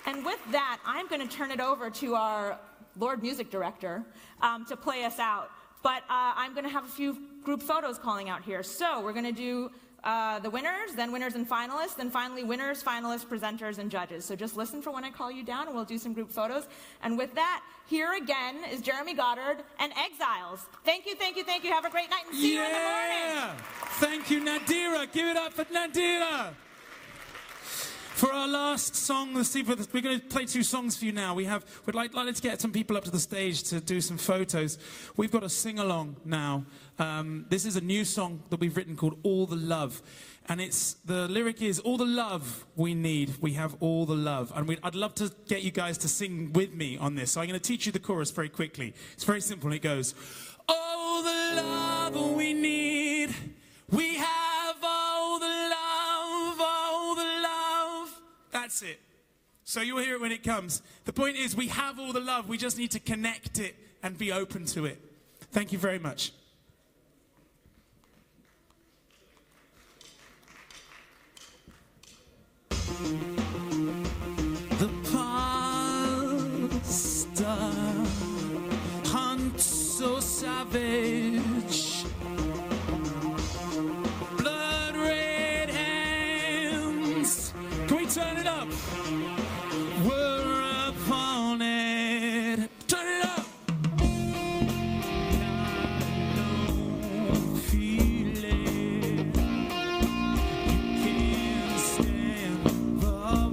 And with that, I'm going to turn it over to our Lord Music Director to play us out. But I'm going to have a few group photos calling out here. So we're going to do the winners, then winners and finalists, then finally winners, finalists, presenters, and judges. So just listen for when I call you down, and we'll do some group photos. And with that, here again is Jeremy Goddard and Exiles. Thank you, thank you, thank you. Have a great night, and see you in the morning. Thank you, Nadira. Give it up for Nadira. For our last song, we're going to play 2 songs for you now. We'd like to get some people up to the stage to do some photos. We've got a sing-along now. This is a new song that we've written called All the Love. And the lyric is, all the love we need, we have all the love. And I'd love to get you guys to sing with me on this. So I'm going to teach you the chorus very quickly. It's very simple, and it goes, all the love we need, we have all the love, all the love. That's it. So you'll hear it when it comes. The point is, we have all the love. We just need to connect it and be open to it. Thank you very much. The pasta hunt so savage, blood red hands. Can we turn it up? We're upon it. Turn it up. Feel it. You can't stand by.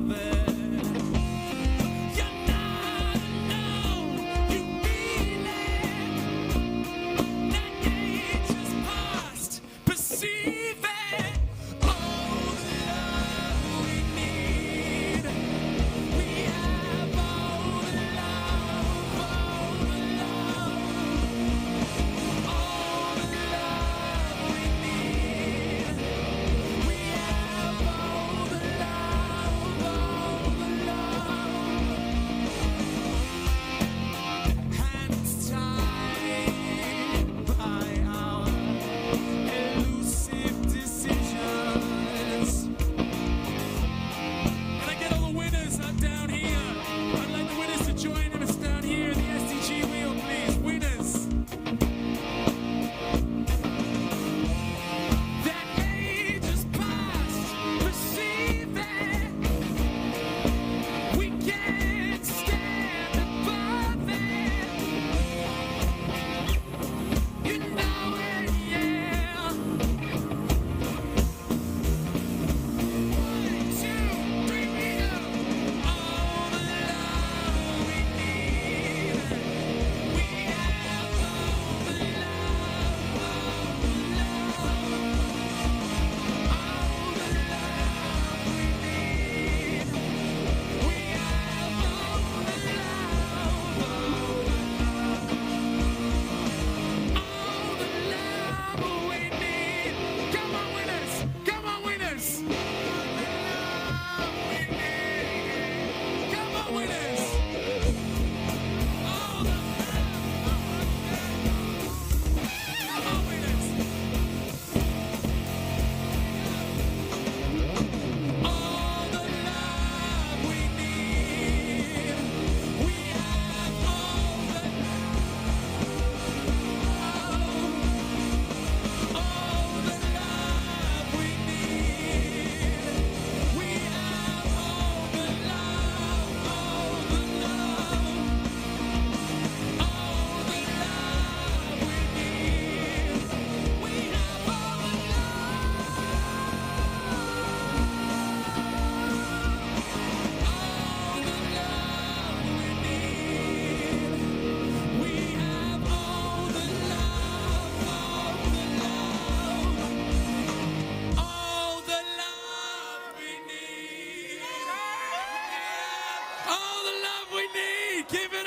Give it